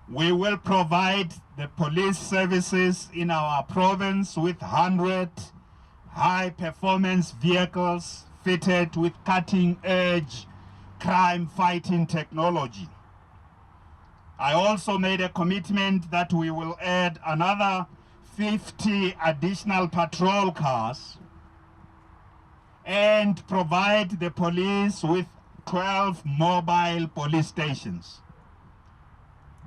We will provide the police services in our province with 100 high-performance vehicles fitted with cutting-edge crime-fighting technology. I also made a commitment that we will add another 50 additional patrol cars and provide the police with 12 mobile police stations.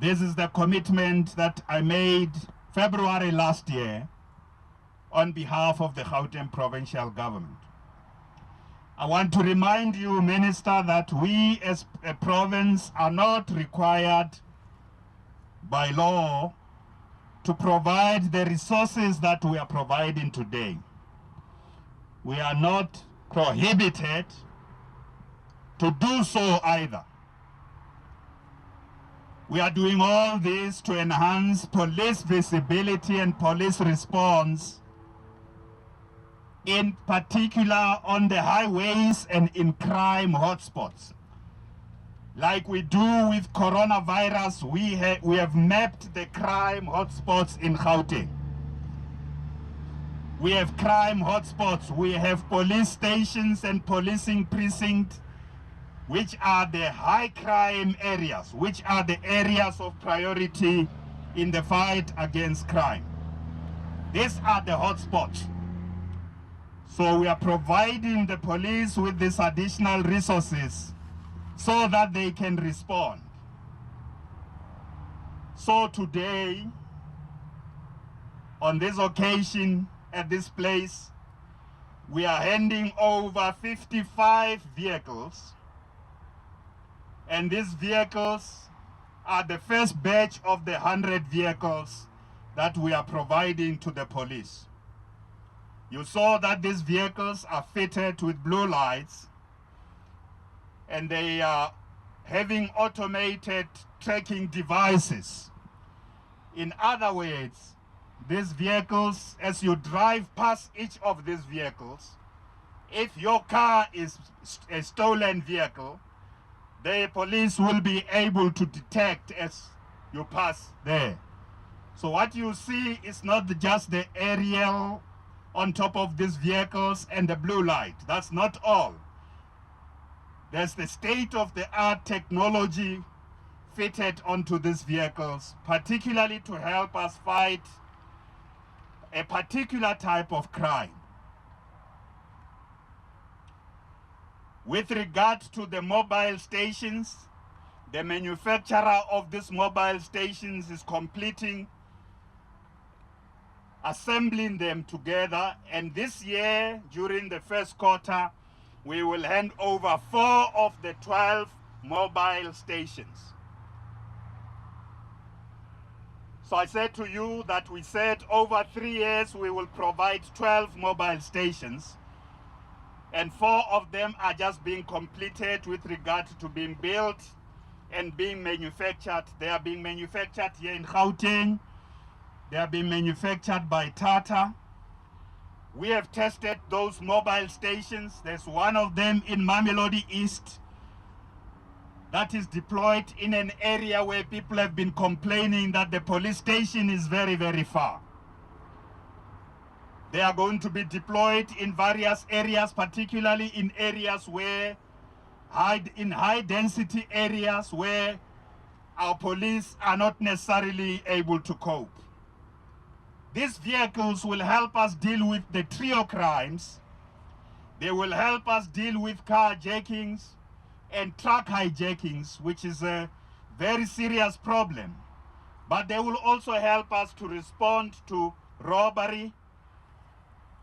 This is the commitment that I made February last year on behalf of the Gauteng provincial government. I want to remind you, Minister, that we as a province are not required by law to provide the resources that we are providing today. We are not prohibited to do so either. We are doing all this to enhance police visibility and police response, in particular on the highways and in crime hotspots. Like we do with coronavirus, we have mapped the crime hotspots in Gauteng. We have crime hotspots, we have police stations and policing precincts, which are the high crime areas, which are the areas of priority in the fight against crime. These are the hotspots. So we are providing the police with these additional resources so that they can respond. So today, on this occasion, at this place, we are handing over 55 vehicles, and these vehicles are the first batch of the 100 vehicles that we are providing to the police. You saw that these vehicles are fitted with blue lights, and they are having automated tracking devices. In other words, these vehicles, as you drive past each of these vehicles, if your car is a stolen vehicle, the police will be able to detect as you pass there. So what you see is not just the aerial on top of these vehicles and the blue light. That's not all. There's the state-of-the-art technology fitted onto these vehicles, particularly to help us fight a particular type of crime. With regard to the mobile stations, the manufacturer of these mobile stations is completing assembling them together, and this year, during the first quarter, we will hand over 4 of the 12 mobile stations. So I said to you that we said over 3 years we will provide 12 mobile stations, and 4 of them are just being completed with regard to being built and being manufactured. They are being manufactured here in Gauteng. They are being manufactured by Tata. We have tested those mobile stations. There's one of them in Mamelodi East that is deployed in an area where people have been complaining that the police station is very, very far. They are going to be deployed in various areas, particularly in areas where, in high density areas where our police are not necessarily able to cope. These vehicles will help us deal with the trio crimes. They will help us deal with carjackings and truck hijackings, which is a very serious problem. But they will also help us to respond to robbery,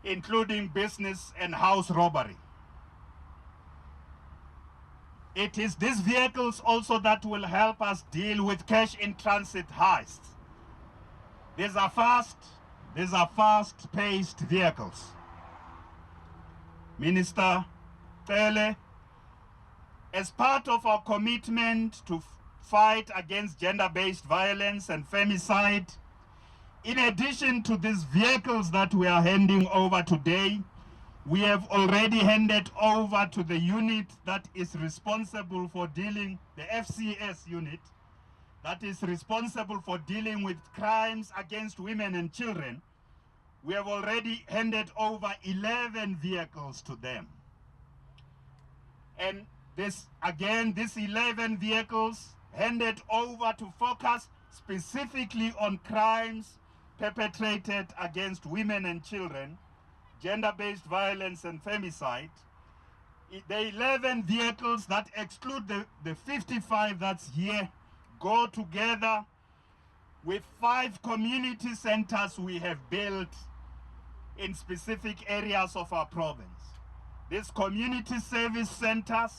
including business and house robbery. It is these vehicles also that will help us deal with cash in transit heists. These are fast-paced vehicles. Minister Cele, as part of our commitment to fight against gender-based violence and femicide, in addition to these vehicles that we are handing over today, we have already handed over to the unit that is responsible for dealing, the FCS unit, that is responsible for dealing with crimes against women and children, we have already handed over 11 vehicles to them. And these 11 vehicles handed over to focus specifically on crimes perpetrated against women and children, gender-based violence and femicide. The 11 vehicles that exclude the 55 that's here go together with 5 community centers we have built in specific areas of our province. These community service centers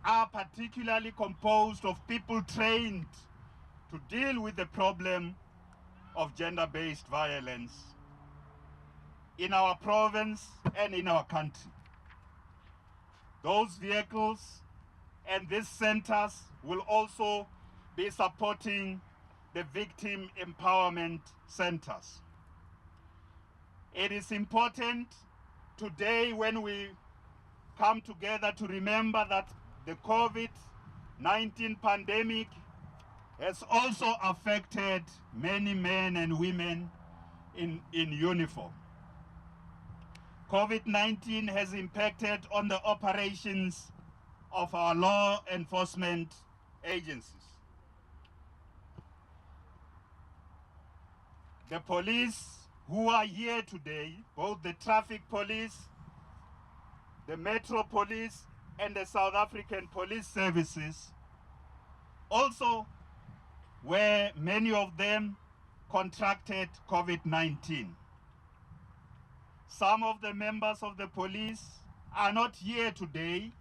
are particularly composed of people trained to deal with the problem of gender-based violence in our province and in our country. Those vehicles and these centers will also be supporting the victim empowerment centers. It is important today when we come together to remember that the COVID-19 pandemic has also affected many men and women in uniform. COVID-19 has impacted on the operations of our law enforcement agencies. The police who are here today, both the traffic police, the Metro Police, and the South African Police Services, also where many of them contracted COVID-19. Some of the members of the police are not here today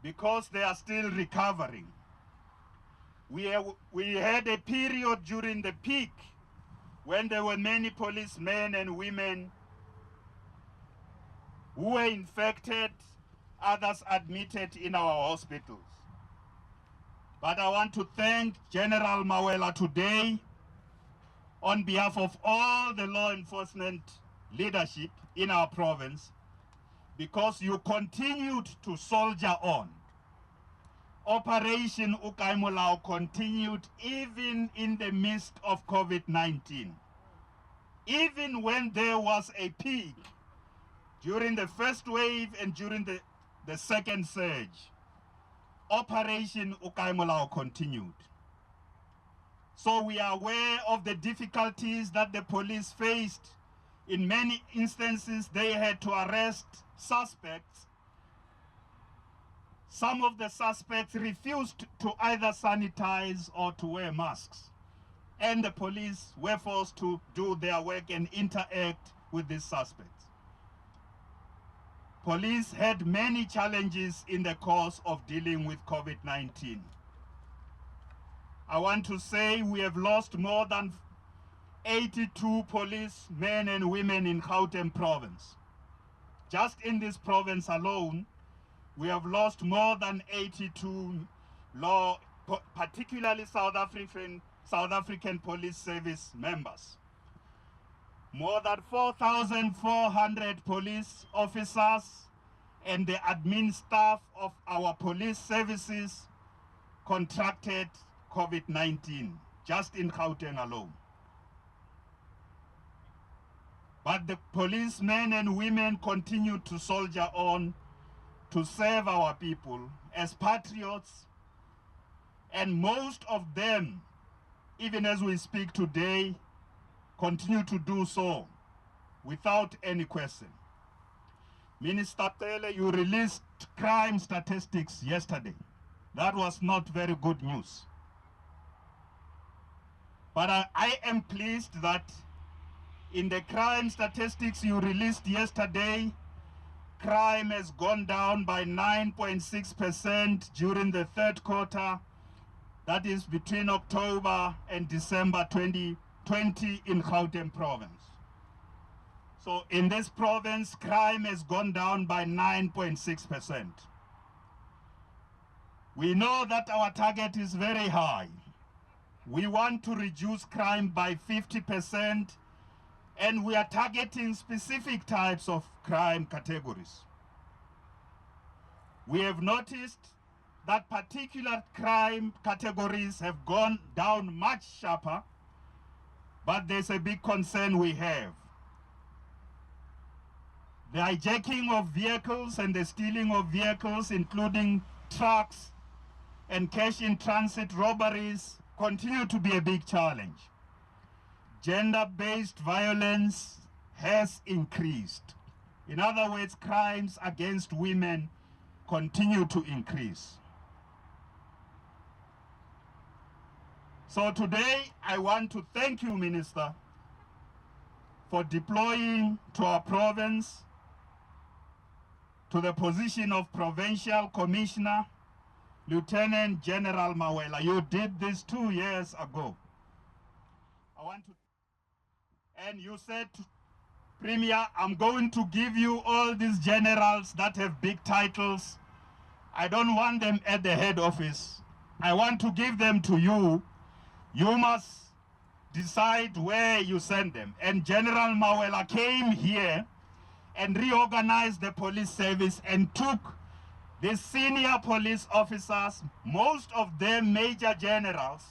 because they are still recovering. We had a period during the peak when there were many policemen and women who were infected, others admitted in our hospitals. But I want to thank General Mawela today on behalf of all the law enforcement leadership in our province, because you continued to soldier on. Operation Ukaimolao continued even in the midst of COVID-19. Even when there was a peak during the first wave and during the second surge, Operation Ukaimolao continued. So we are aware of the difficulties that the police faced. In many instances, they had to arrest suspects. Some of the suspects refused to either sanitize or to wear masks. And the police were forced to do their work and interact with these suspects. Police had many challenges in the course of dealing with COVID-19. I want to say we have lost more than 82 policemen and women in Gauteng province. Just in this province alone, we have lost more than 82 particularly South African Police Service members. More than 4,400 police officers and the admin staff of our police services contracted COVID-19 just in Gauteng alone. But the policemen and women continue to soldier on to serve our people as patriots, and most of them, even as we speak today, continue to do so without any question. Minister Cele, you released crime statistics yesterday. That was not very good news. But I am pleased that in the crime statistics you released yesterday, crime has gone down by 9.6% during the third quarter. That is between October and December 2020 in Gauteng province. So in this province, crime has gone down by 9.6%. We know that our target is very high. We want to reduce crime by 50%, and we are targeting specific types of crime categories. We have noticed that particular crime categories have gone down much sharper, but there's a big concern we have. The hijacking of vehicles and the stealing of vehicles, including trucks and cash in transit robberies, continue to be a big challenge. Gender-based violence has increased. In other words, crimes against women continue to increase. So today, I want to thank you, Minister, for deploying to our province to the position of Provincial Commissioner, Lieutenant General Mawela. You did this 2 years ago. And you said, Premier, I'm going to give you all these generals that have big titles. I don't want them at the head office. I want to give them to you. You must decide where you send them. And General Mawela came here and reorganized the police service and took the senior police officers, most of them major generals,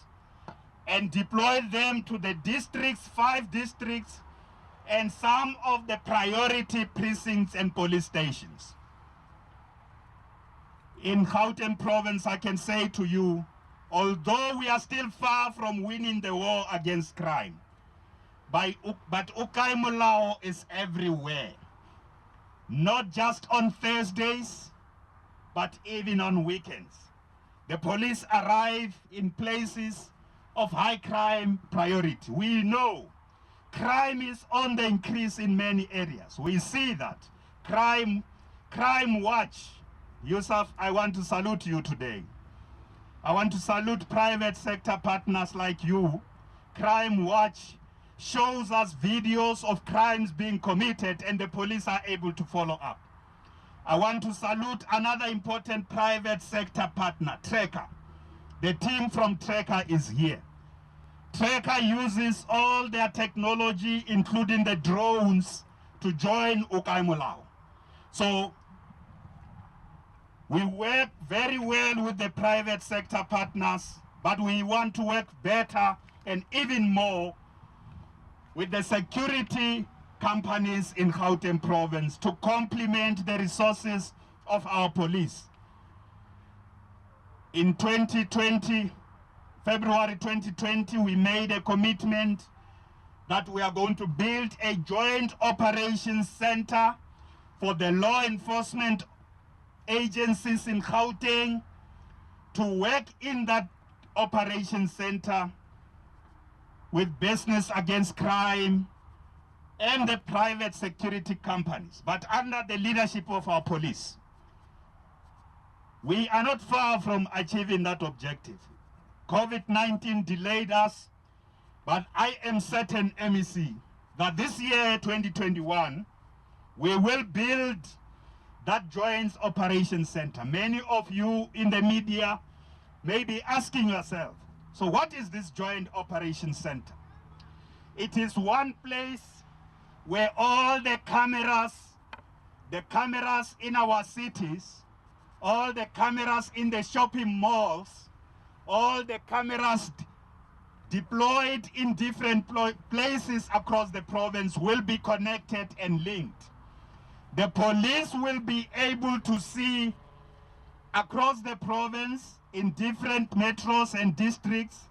and deployed them to the districts, 5 districts, and some of the priority precincts and police stations. In Gauteng province, I can say to you, although we are still far from winning the war against crime, but Ukaimulao is everywhere. Not just on Thursdays, but even on weekends. The police arrive in places of high crime priority. We know crime is on the increase in many areas. We see that. Crime Watch. Yusuf, I want to salute you today. I want to salute private sector partners like you. Crime Watch shows us videos of crimes being committed and the police are able to follow up. I want to salute another important private sector partner, Tracker. The team from Tracker is here. Tracker uses all their technology, including the drones, to join Ukaimulao. So we work very well with the private sector partners, but we want to work better and even more with the security companies in Gauteng province to complement the resources of our police. In 2020, February 2020, we made a commitment that we are going to build a joint operations center for the law enforcement agencies in Gauteng to work in that operations center with business against crime and the private security companies, but under the leadership of our police. We are not far from achieving that objective. COVID-19 delayed us, but I am certain, MEC, that this year, 2021, we will build that joint operations center. Many of you in the media may be asking yourself, so what is this joint operations center? It is one place where all the cameras in our cities, all the cameras in the shopping malls, all the cameras deployed in different places across the province will be connected and linked. The police will be able to see across the province in different metros and districts,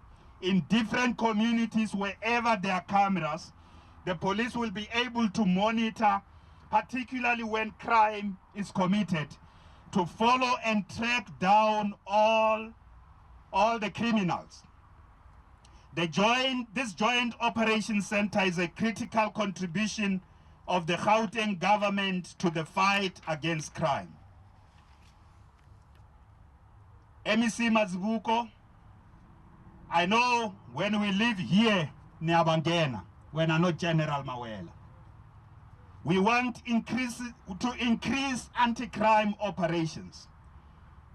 in different communities, wherever there are cameras. The police will be able to monitor, particularly when crime is committed, to follow and track down all the criminals. This joint operations center is a critical contribution of the Gauteng government to the fight against crime. MEC Mazibuko, I know when we live here, Nyabangena, when I'm not General Mawela, we want to increase anti-crime operations.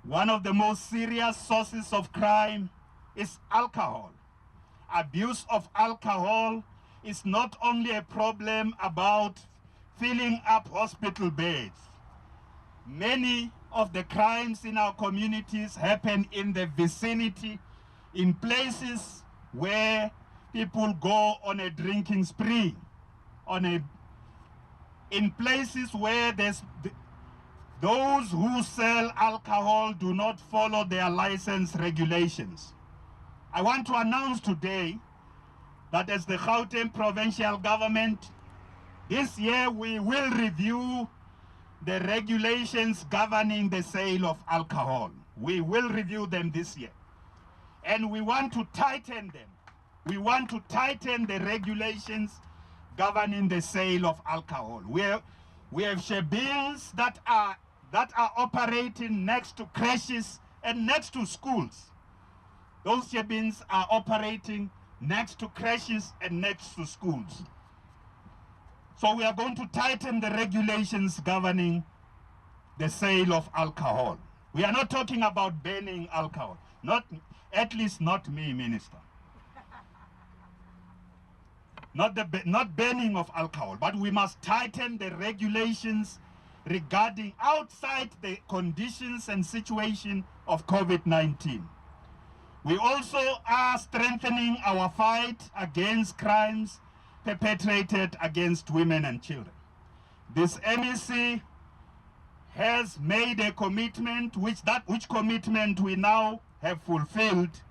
One of the most serious sources of crime is alcohol. Abuse of alcohol is not only a problem about filling up hospital beds. Many of the crimes in our communities happen in the vicinity, in places where people go on a drinking spree, in places where those who sell alcohol do not follow their license regulations. I want to announce today that as the Gauteng provincial government, this year we will review the regulations governing the sale of alcohol. We will review them this year. And we want to tighten them. We want to tighten the regulations governing the sale of alcohol. We have shebeens that are operating next to creches and next to schools. Those shebeens are operating next to creches and next to schools. So we are going to tighten the regulations governing the sale of alcohol. We are not talking about banning alcohol. At least not me, Minister. Not banning of alcohol, but we must tighten the regulations regarding outside the conditions and situation of COVID-19. We also are strengthening our fight against crimes perpetrated against women and children. This MEC has made a commitment, which commitment we now have fulfilled,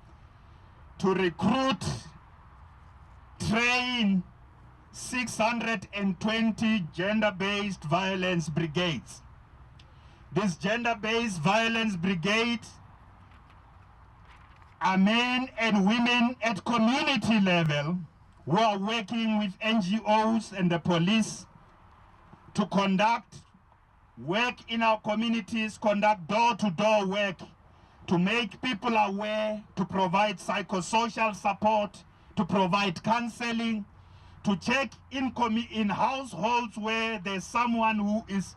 to recruit, train 620 gender-based violence brigades. These gender-based violence brigades are men and women at community level who are working with NGOs and the police to conduct work in our communities, conduct door-to-door work, to make people aware, to provide psychosocial support, to provide counseling, to check in households where there's someone who is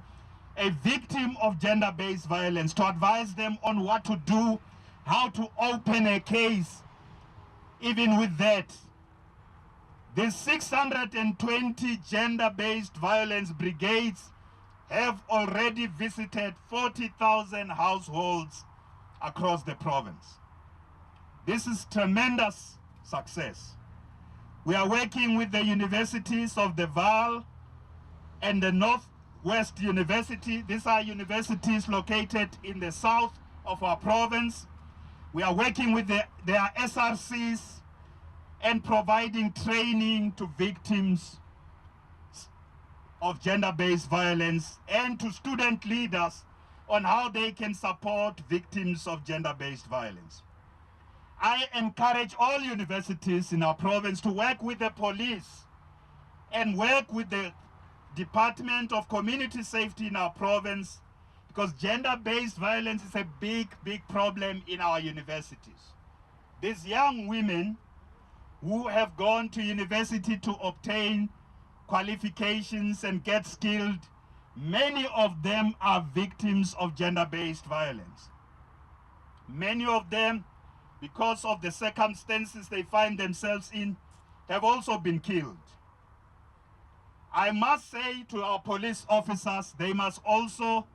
a victim of gender-based violence, to advise them on what to do, how to open a case. Even with that, the 620 gender-based violence brigades have already visited 40,000 households across the province. This is tremendous success. We are working with the universities of the Vaal and the Northwest University. These are universities located in the south of our province. We are working with their SRCs and providing training to victims of gender-based violence and to student leaders on how they can support victims of gender-based violence. I encourage all universities in our province to work with the police and work with the Department of Community Safety in our province, because gender-based violence is a big, big problem in our universities. These young women who have gone to university to obtain qualifications and get skilled, many of them are victims of gender-based violence. Many of them, because of the circumstances they find themselves in, have also been killed. I must say to our police officers, they must also,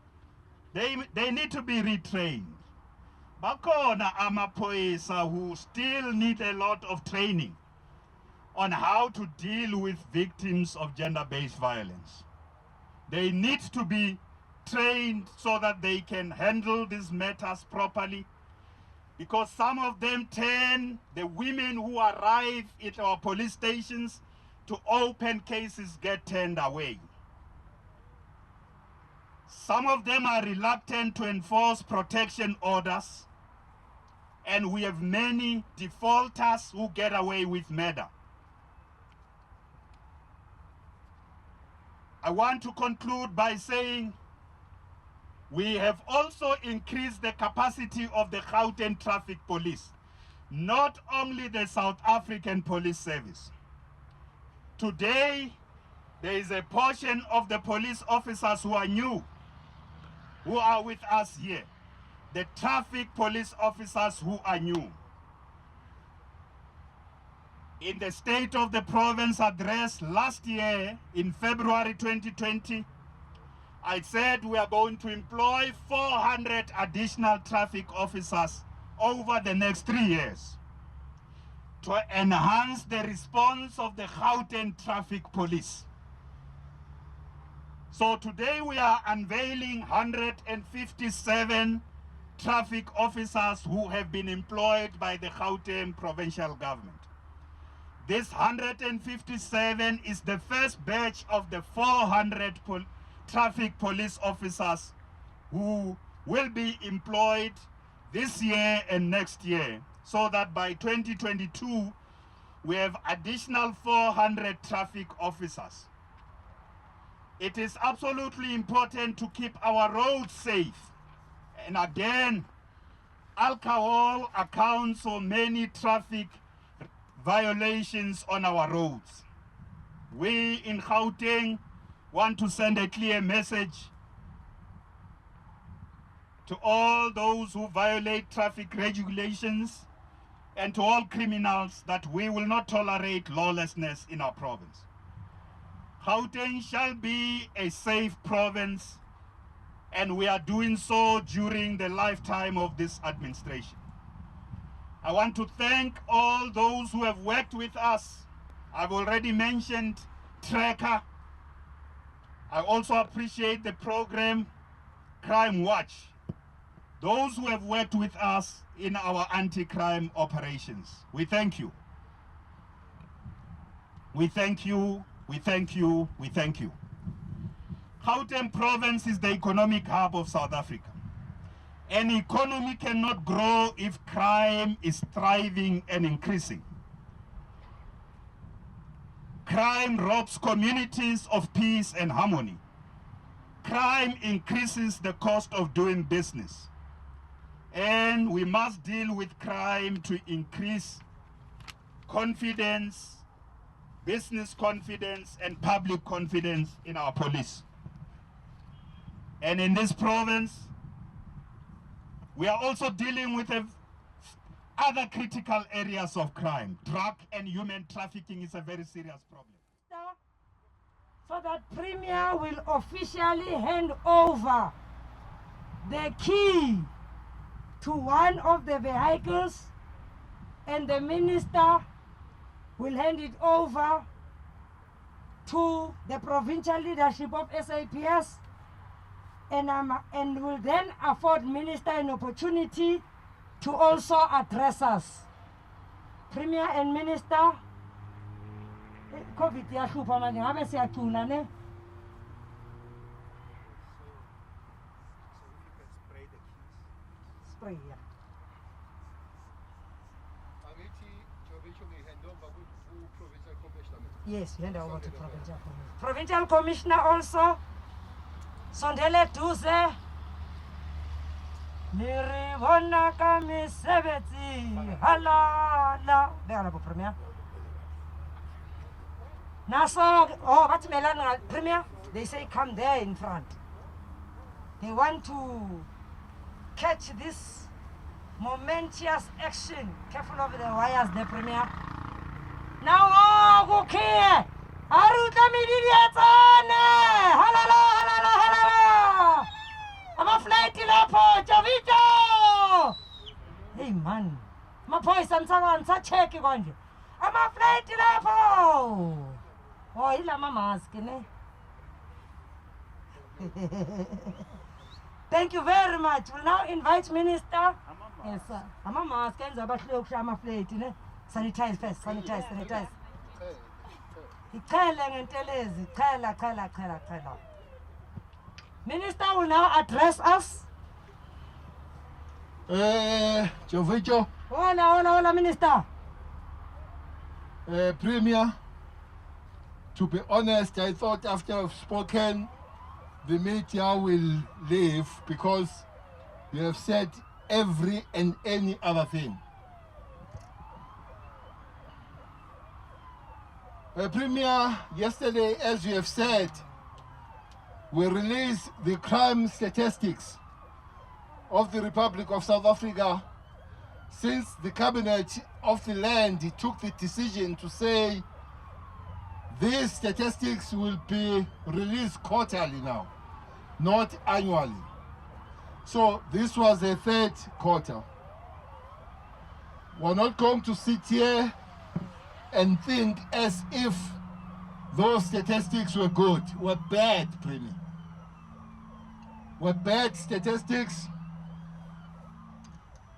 they need to be retrained. Bakhona amaphoyisa who still need a lot of training on how to deal with victims of gender-based violence. They need to be trained so that they can handle these matters properly, because some of them turn the women who arrive at our police stations to open cases, get turned away. Some of them are reluctant to enforce protection orders, and we have many defaulters who get away with murder. I want to conclude by saying we have also increased the capacity of the Gauteng Traffic Police, not only the South African Police Service. Today, there is a portion of the police officers who are new, who are with us here, the traffic police officers who are new. In the State of the Province address last year, in February 2020, I said we are going to employ 400 additional traffic officers over the next 3 years to enhance the response of the Gauteng Traffic Police. So today we are unveiling 157 traffic officers who have been employed by the Gauteng provincial government. This 157 is the first batch of the 400 traffic police officers who will be employed this year and next year, so that by 2022 we have additional 400 traffic officers. It is absolutely important to keep our roads safe. And again, alcohol accounts for many traffic violations on our roads. We in Gauteng want to send a clear message to all those who violate traffic regulations and to all criminals that we will not tolerate lawlessness in our province. Gauteng shall be a safe province, and we are doing so during the lifetime of this administration. I want to thank all those who have worked with us. I've already mentioned Tracker. I also appreciate the program Crime Watch. Those who have worked with us in our anti-crime operations. We thank you. We thank you. We thank you, we thank you. Gauteng province is the economic hub of South Africa. An economy cannot grow if crime is thriving and increasing. Crime robs communities of peace and harmony. Crime increases the cost of doing business. And we must deal with crime to increase confidence, business confidence and public confidence in our police. And in this province, we are also dealing with other critical areas of crime. Drug and human trafficking is a very serious problem. So that Premier will officially hand over the key to one of the vehicles, and the Minister will hand it over to the provincial leadership of SAPS, and will then afford Minister an opportunity to also address us. Premier and Minister, COVID yahlupha manje ngabe siyacuna ne? Spray, yeah. Yes, hand over to Provincial Commissioner. Provincial Commissioner also, sondele duze. Niribona kami sebeti halala. Begala bo Premier. Naso, oh, what's Melana Premier? They say come there in front. They want to catch this momentous action. Careful of the wires, the Premier. Now, oh, okay. Aruta midiriatane. Halala, halala, halala. I'm a flight lapo, Javito. Hey, man. My voice and someone such check you on you. I'm a flight lapo. Oh, he's a mask, ne? Thank you very much. We'll now invite Minister. Yes, sir. I'm a mask, and I'm a flight, ne? Sanitize first, sanitize, sanitize. Minister will now address us. Jovicho. Hola, hola, hola, Minister. Premier, to be honest, I thought after I've spoken, the media will leave because you have said every and any other thing. Premier, yesterday, as you have said, we released the crime statistics of the Republic of South Africa since the Cabinet of the Land took the decision to say these statistics will be released quarterly now. not annually. So this was the third quarter. We're not going to sit here and think as if those statistics were good. Were bad, Premier. Were bad statistics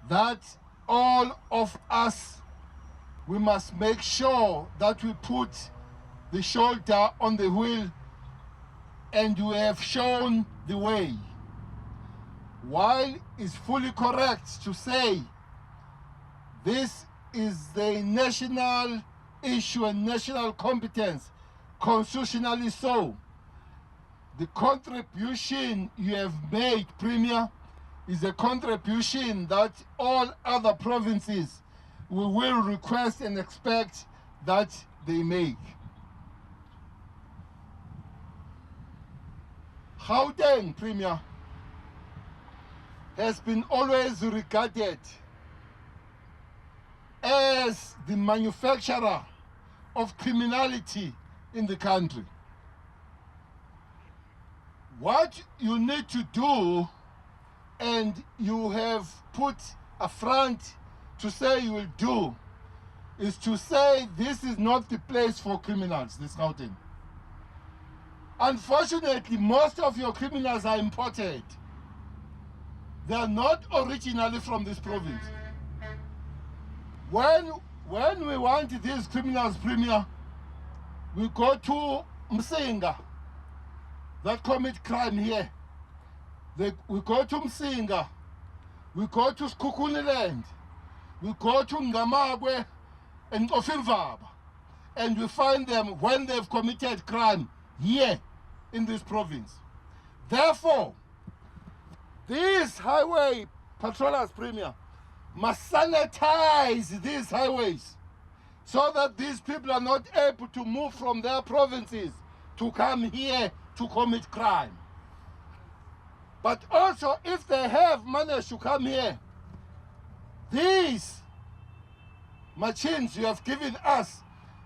that all of us, we must make sure that we put the shoulder on the wheel, and we have shown the way. While it's fully correct to say this is the national issue and national competence, constitutionally so, the contribution you have made, Premier, is a contribution that all other provinces we will request and expect that they make. Gauteng Premier has been always regarded as the manufacturer of criminality in the country. What you need to do, and you have put a front to say you will do, is to say this is not the place for criminals, this Gauteng. Unfortunately, most of your criminals are imported. They are not originally from this province. When we want these criminals, Premier, we go to Msinga that commit crime here. We go to Msinga, we go to Skukuniland, we go to Ngamagwe and Ofilvaba, and we find them when they've committed crime here in this province. Therefore, these highway patrollers, Premier, must sanitize these highways so that these people are not able to move from their provinces to come here to commit crime. But also, if they have managed to come here, these machines you have given us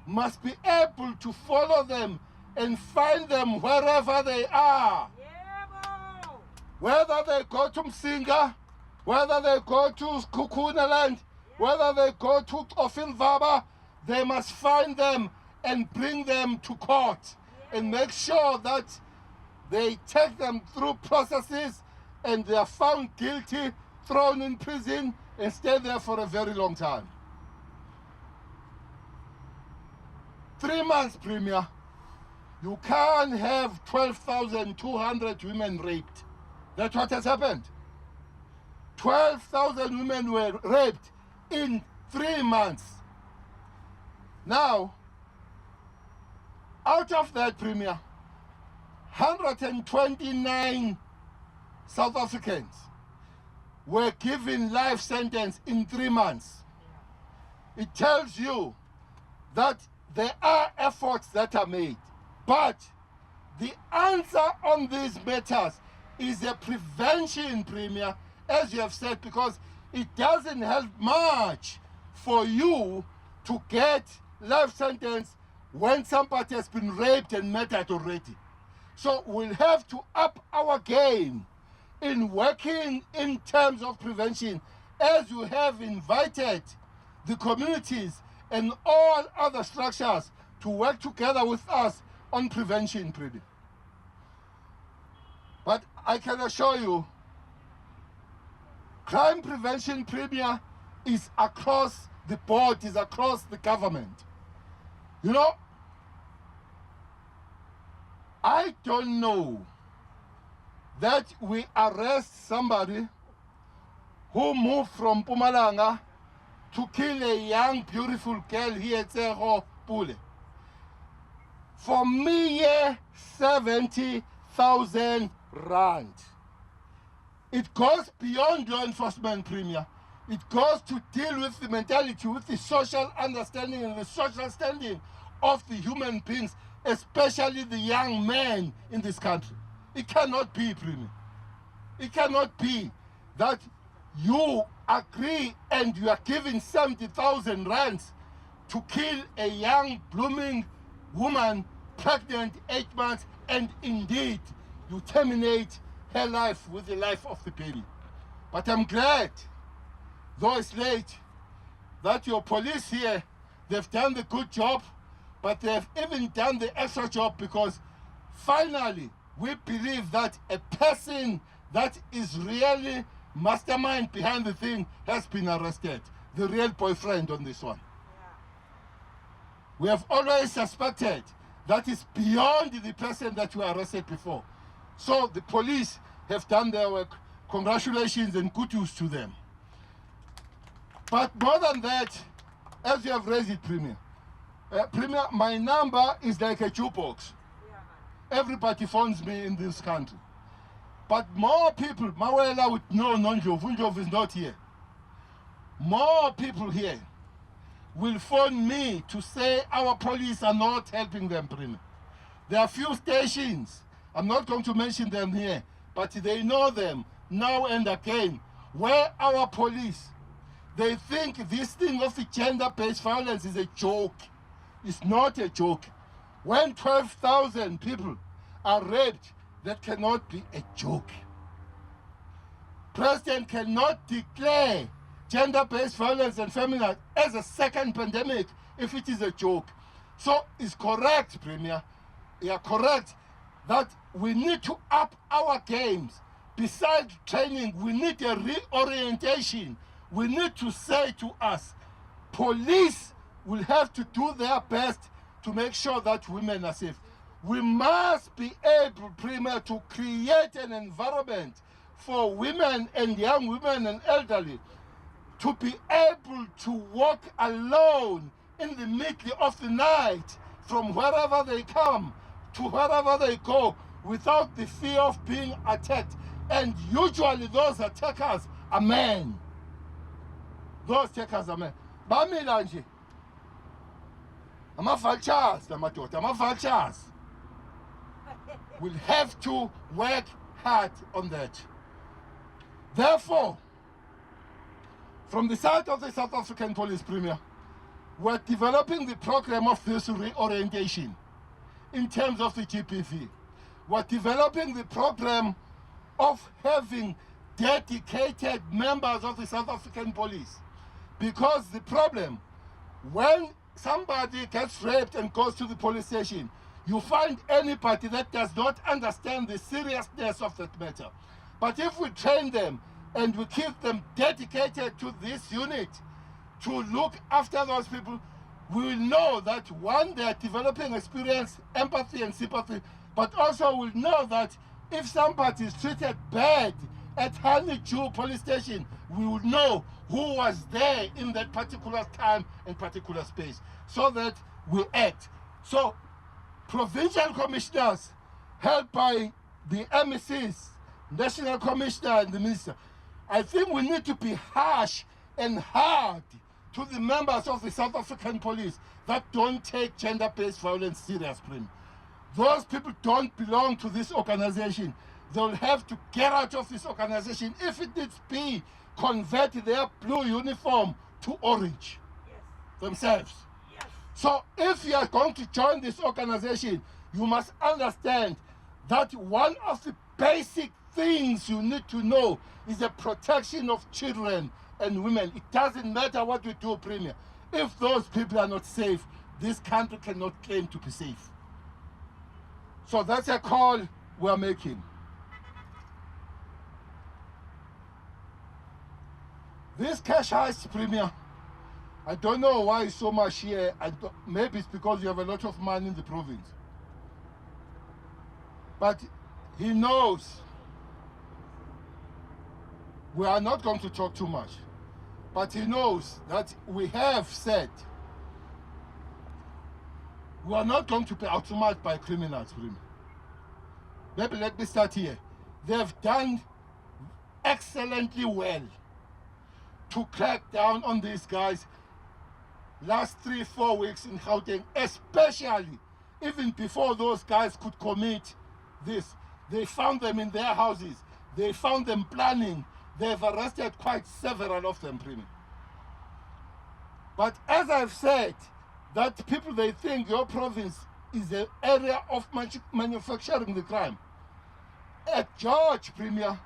must be able to follow them and find them wherever they are. Whether they go to Msinga, whether they go to Kukunaland, whether they go to Ofilvaba, they must find them and bring them to court and make sure that they take them through processes and they are found guilty, thrown in prison, and stay there for a very long time. 3 months, Premier. You can't have 12,200 women raped. That's what has happened. 12,000 women were raped in 3 months. Now, out of that, Premier, 129 South Africans were given life sentence in 3 months. It tells you that there are efforts that are made, but the answer on these matters is a prevention, Premier, as you have said, because it doesn't help much for you to get life sentence when somebody has been raped and murdered already. So we'll have to up our game in working in terms of prevention, as you have invited the communities and all other structures to work together with us on prevention, Premier. But I can assure you, crime prevention, Premier, is across the board, is across the government. You know, I don't know that we arrest somebody who moved from Mpumalanga to kill a young, beautiful girl here at Tseho Pule. For me, 70,000 rand. It goes beyond law enforcement, Premier. It goes to deal with the mentality, with the social understanding and the social standing of the human beings, especially the young men in this country. It cannot be, Premier. It cannot be that you agree and you are giving 70,000 rands to kill a young, blooming woman, pregnant 8 months, and indeed you terminate her life with the life of the baby. But I'm glad, though it's late, that your police here, they've done the good job, but they've even done the extra job, because finally we believe that a person that is really mastermind behind the thing has been arrested. The real boyfriend on this one. We have always suspected that is beyond the person that we arrested before. So the police have done their work. Congratulations and kudos to them. But more than that, as you have raised it, Premier, Premier, my number is like a jukebox. Everybody phones me in this country. But more people, Mawela would know Ndlovu is not here. More people here will phone me to say our police are not helping them, Premier. There are few stations, I'm not going to mention them here, but they know them now and again, where our police, they think this thing of the gender-based violence is a joke. It's not a joke. When 12,000 people are raped, that cannot be a joke. President cannot declare gender-based violence and feminism as a second pandemic if it is a joke. So it's correct, Premier. You are correct that we need to up our games. Besides training, we need a reorientation. We need to say to us, police will have to do their best to make sure that women are safe. We must be able, Premier, to create an environment for women and young women and elderly to be able to walk alone in the middle of the night from wherever they come to wherever they go without the fear of being attacked. And usually those attackers are men. Those attackers are men. Bamila nje. Ama-vultures, lamadoda, ama-vultures. We'll have to work hard on that. Therefore, from the side of the South African Police, Premier, we're developing the program of this reorientation in terms of the GPV. We're developing the program of having dedicated members of the South African Police. Because the problem, when somebody gets raped and goes to the police station, you find anybody that does not understand the seriousness of that matter. But if we train them and we keep them dedicated to this unit to look after those people, we will know that one, they are developing experience, empathy and sympathy, but also we'll know that if somebody is treated bad at Honeydew police station, we will know who was there in that particular time and particular space, so that we act. So provincial commissioners, helped by the MECs, National Commissioner and the Minister, I think we need to be harsh and hard to the members of the South African Police that don't take gender-based violence seriously. Those people don't belong to this organization. They'll have to get out of this organization. If it needs be, convert their blue uniform to orange. Yes. Themselves. Yes. So if you are going to join this organization, you must understand that one of the basic things you need to know is the protection of children and women. It doesn't matter what we do, Premier. If those people are not safe, this country cannot claim to be safe. So that's a call we're making. This cash heist, Premier, I don't know why it's so much here. Maybe it's because you have a lot of money in the province. But he knows we are not going to talk too much. But he knows that we have said we are not going to be outmatched by criminals, Premier. Maybe let me start here. They have done excellently well to crack down on these guys last 3-4 weeks in Gauteng, especially even before those guys could commit this. They found them in their houses. They found them planning. They've arrested quite several of them, Premier. But as I've said, that people, they think your province is an area of manufacturing the crime. At George, Premier,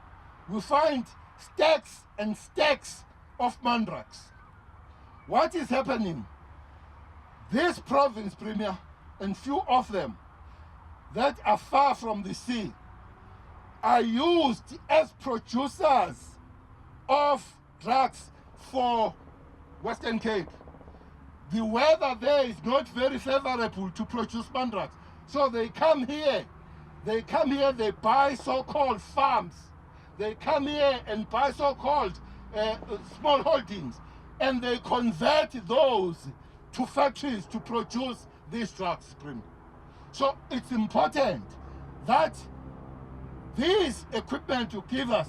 we find stacks and stacks of mandrax. What is happening? This province, Premier, and few of them that are far from the sea are used as producers of drugs for Western Cape. The weather there is not very favorable to produce mandrax. So they come here, they buy so-called farms. They come here and buy so-called small holdings, and they convert those to factories to produce these drugs. So it's important that this equipment you give us,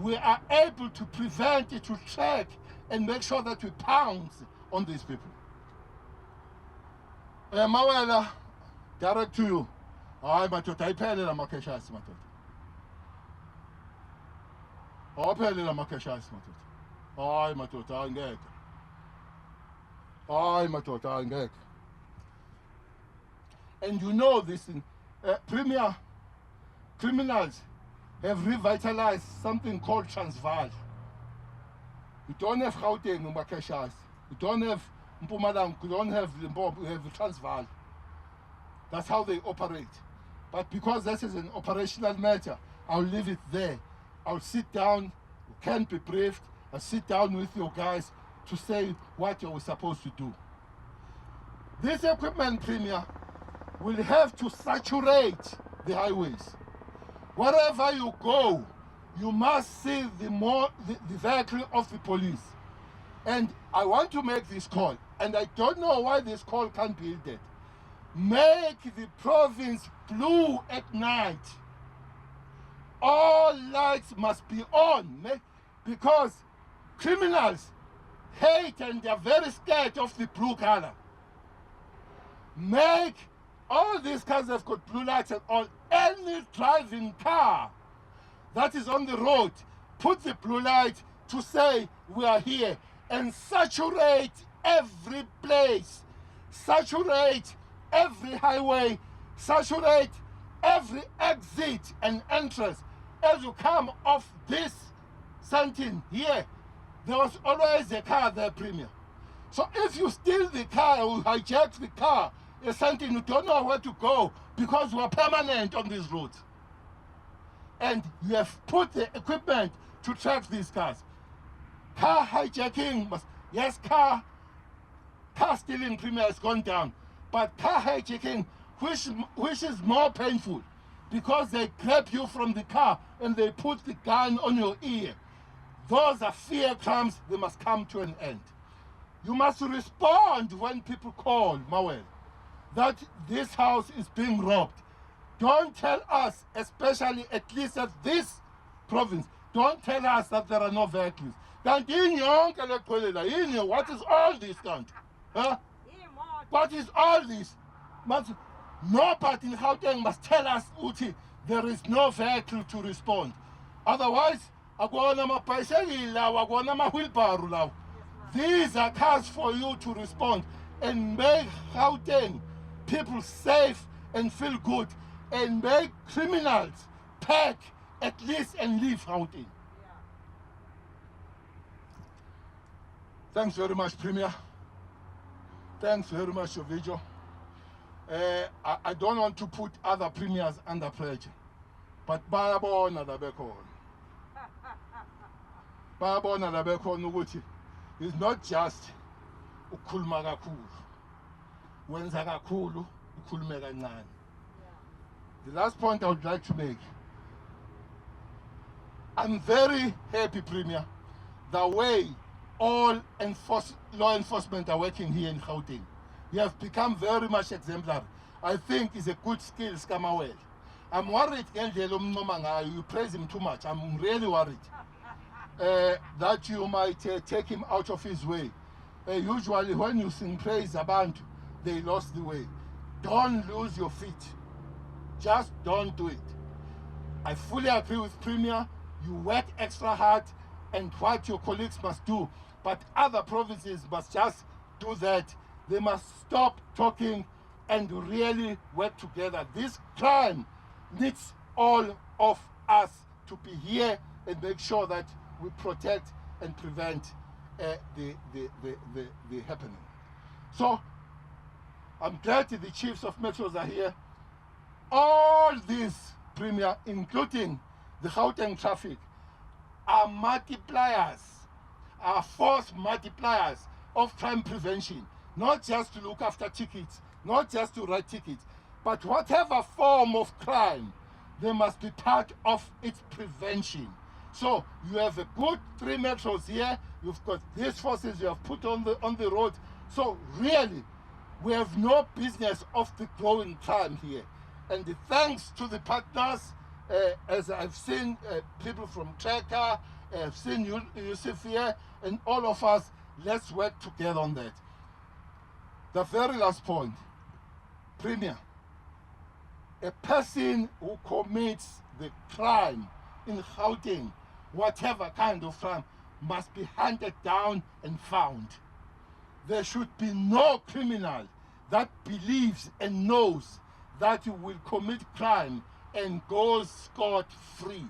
we are able to prevent it, to track and make sure that we pounce on these people. Mawela, direct to you. Hayi madoda ayiphelele amakheshasi madoda. Awaphelele amakheshasi madoda. Hayi madoda angeke. Hayi madoda angeke. And you know this in Premier, criminals have revitalized something called Transvaal. We don't have Gauteng in Makheshas. We don't have Mpumalanga. We don't have Limpopo. We have Transvaal. That's how they operate. But because this is an operational matter, I'll leave it there. I'll sit down. You can be briefed. I'll sit down with your guys to say what you're supposed to do. This equipment, Premier, will have to saturate the highways. Wherever you go, you must see the vehicle of the police. And I want to make this call, and I don't know why this call can't be heeded. Make the province blue at night. All lights must be on, because criminals hate and they're very scared of the blue color. Make all these cars have got blue lights and on. Any driving car that is on the road, put the blue light to say we are here, and saturate every place, saturate every highway, saturate every exit and entrance. As you come off this Santin here, there was always a car there, Premier. So if you steal the car or hijack the car, it's something you don't know where to go, because we are permanent on these roads. And you have put the equipment to track these cars. Car hijacking must, yes, car stealing, Premier, has gone down. But car hijacking, which is more painful, because they grab you from the car and they put the gun on your ear. Those are fear crimes. They must come to an end. You must respond when people call, Mawel, that this house is being robbed. Don't tell us, especially at least at this province, don't tell us that there are no vehicles. What is all this, Count? Huh? What is all this? Nobody in Gauteng must tell us, Uti, there is no vehicle to respond. Otherwise, these are cars for you to respond and make Gauteng people safe and feel good, and make criminals pack at least and leave Gauteng. Yeah. Thanks very much, Premier. Thanks very much, your video. I don't want to put other premiers under pressure, but bayabona labekhona ukuthi is not just ukukhuluma kakhulu, wenza kakhulu, ukhulume kancane. The last point I would like to make, I'm very happy, Premier, the way all law enforcement are working here in Gauteng. You have become very much exemplary. I think it's a good skill, Skamawel. I'm worried, you praise him too much. I'm really worried that you might take him out of his way. Usually when you sing praise about, they lost the way. Don't lose your feet. Just don't do it. I fully agree with Premier. You work extra hard and what your colleagues must do. But other provinces must just do that. They must stop talking and really work together. This crime needs all of us to be here and make sure that we protect and prevent the happening. So I'm glad the chiefs of metros are here. All these, Premier, including the Gauteng traffic, are multipliers, are force multipliers of crime prevention, not just to look after tickets, not just to write tickets, but whatever form of crime, they must be part of its prevention. So you have a good 3 metros here, you've got these forces you have put on the road. So really, we have no business of the growing crime here. And thanks to the partners, as I've seen people from Tracker, I've seen Yusuf here, and all of us, let's work together on that. The very last point, Premier, a person who commits the crime in Gauteng, whatever kind of crime, must be hunted down and found. There should be no criminal that believes and knows that you will commit crime and goes scot-free.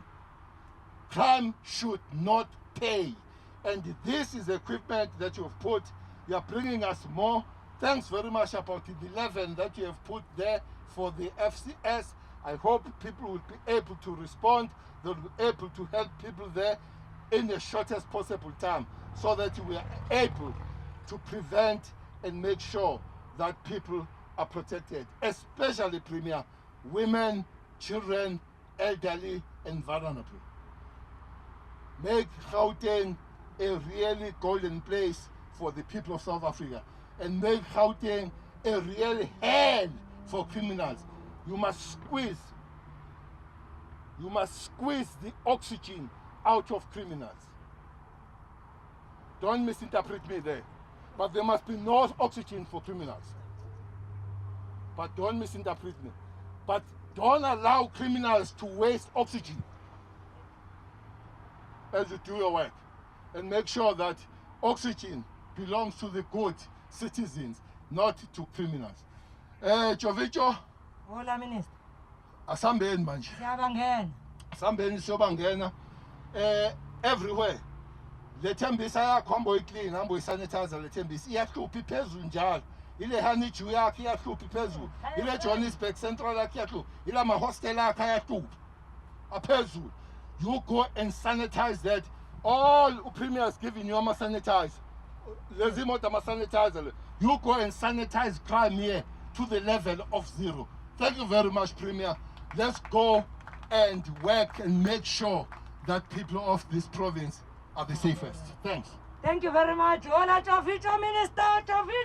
Crime should not pay. And this is equipment that you have put. You are bringing us more. Thanks very much about the 11 that you have put there for the FCS. I hope people will be able to respond. They'll be able to help people there in the shortest possible time so that we are able to prevent and make sure that people are protected, especially, Premier, women, children, elderly, and vulnerable. Make Gauteng a really golden place for the people of South Africa, and make Gauteng a real hell for criminals. You must squeeze the oxygen out of criminals. Don't misinterpret me there. But there must be no oxygen for criminals. But don't misinterpret me. But don't allow criminals to waste oxygen as you do your work. And make sure that oxygen belongs to the good citizens, not to criminals. Jovicho, Hola, Minister. asambeni manje. Siyabangena. Asambeni siyobangena everywhere. Le thembisa yakhombo iclean, hambo isanitizer le thembisa iyahlupha iphezulu njalo. Ile honeydew yakhe iyahlupha iphezulu. Ile Johannesburg Central yakhe iyahlupha. Ile ama hostel yakhe ayahlupha aphezulu. You go and sanitize that. All Premier is giving you ama sanitizer. Lezi moto ama sanitizer. You go and sanitize crime here to the level of 0. Thank you very much, Premier. Let's go and work and make sure that people of this province are the safest. Thanks. Thank you very much. Hola, Jovicho, Minister. Jovicho.